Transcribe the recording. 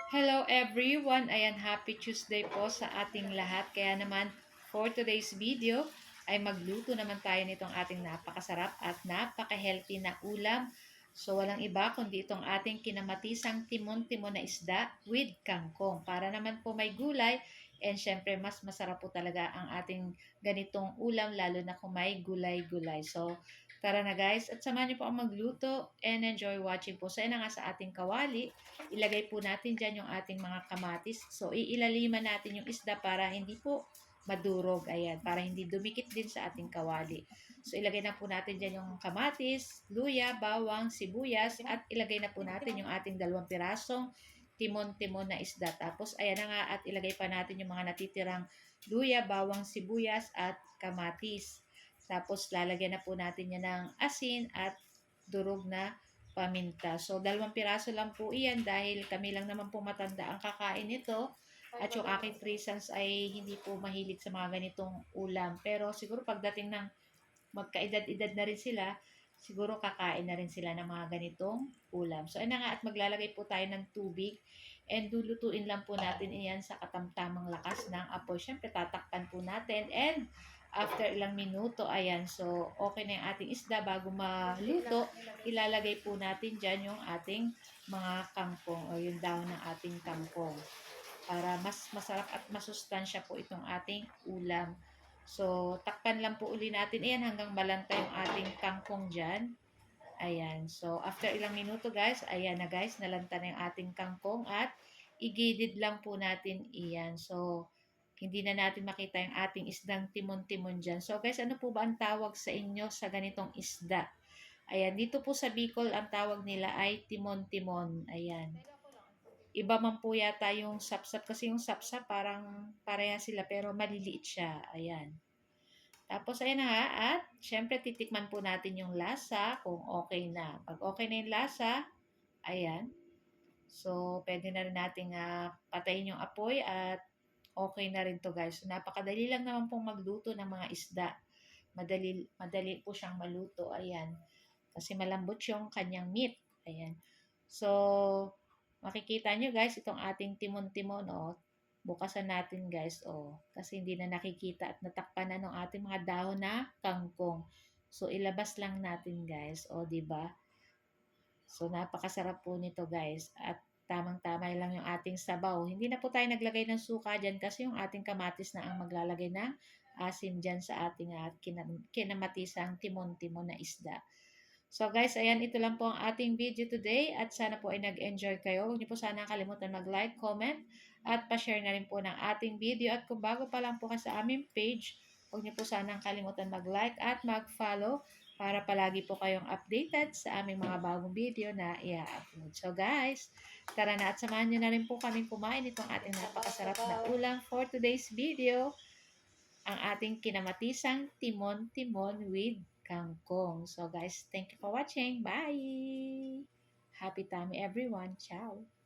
Hello everyone! Ayan, happy Tuesday po sa ating lahat. Kaya naman, for today's video, ay magluto naman tayo nitong ating napakasarap at napaka-healthy na ulam. So, walang iba kundi itong ating kinamatisang timon-timon na isda with kangkong. Para naman po may gulay, and syempre mas masarap po talaga ang ating ganitong ulam, lalo na kung may gulay-gulay. So, tara na guys, at samahan niyo po ang magluto and enjoy watching po. So, yan na nga sa ating kawali. Ilagay po natin dyan yung ating mga kamatis. So, iilaliman natin yung isda para hindi po madurog. Ayan, para hindi dumikit din sa ating kawali. So, ilagay na po natin dyan yung kamatis, luya, bawang, sibuyas, at ilagay na po natin yung ating 2 pirasong timon-timon na isda. Tapos, ayan na nga, at ilagay pa natin yung mga natitirang luya, bawang, sibuyas, at kamatis. Tapos, lalagyan na po natin yan ng asin at durog na paminta. So, 2 piraso lang po iyan dahil kami lang naman po matanda ang kakain nito. At yung aking 3 sons ay hindi po mahilig sa mga ganitong ulam. Pero siguro pagdating ng magkaedad-edad na rin sila, siguro kakain na rin sila ng mga ganitong ulam. So, ayun na nga, at maglalagay po tayo ng tubig and lulutuin lang po natin iyan sa katamtamang lakas ng apoy. Siyempre, tatakpan po natin and after ilang minuto, ayan, so okay na yung ating isda. Bago maluto, ilalagay po natin dyan yung ating mga kangkong o yung dahon ng ating kangkong para mas masarap at masustansya po itong ating ulam. So, takpan lang po uli natin. Ayan, hanggang malanta yung ating kangkong dyan. Ayan. So, after ilang minuto guys, ayan na guys, nalanta na yung ating kangkong at igidid lang po natin iyan. So, hindi na natin makita yung ating isdang timon-timon dyan. So, guys, ano po ba ang tawag sa inyo sa ganitong isda? Ayan, dito po sa Bicol, ang tawag nila ay timon-timon. Ayan. Iba man po yata yung sapsap kasi yung sapsap parang pareha sila pero maliliit siya. Ayan. Tapos ayan na nga at syempre titikman po natin yung lasa kung okay na. Pag okay na yung lasa, ayan. So pwede na rin nating patayin yung apoy at okay na rin to guys. So, napakadali lang naman pong magluto ng mga isda. Madali po siyang maluto. Ayan. Kasi malambot yung kanyang meat. Ayan. So, makikita nyo guys, itong ating timon-timon, oh, bukasan natin guys, oh, kasi hindi na nakikita at natakpan na ng ating mga dahon na kangkong. So, ilabas lang natin guys, oh, di ba? So, napakasarap po nito guys. At tamang-tama lang yung ating sabaw. Hindi na po tayo naglagay ng suka dyan kasi yung ating kamatis na ang maglalagay ng asin dyan sa ating kinamatisang timon-timon na isda. So guys, ayan, ito lang po ang ating video today at sana po ay nag-enjoy kayo. Huwag niyo po sana kalimutan mag-like, comment at pa-share na rin po ng ating video. At kung bago pa lang po ka sa aming page, huwag niyo po sana kalimutan mag-like at mag-follow para palagi po kayong updated sa aming mga bagong video na i-upload. So guys, tara na at samahan niyo na rin po kaming kumain itong ating napakasarap na ulam for today's video, ang ating kinamatisang timon-timon with kangkong. So guys, thank you for watching. Bye! Happy tummy everyone. Ciao!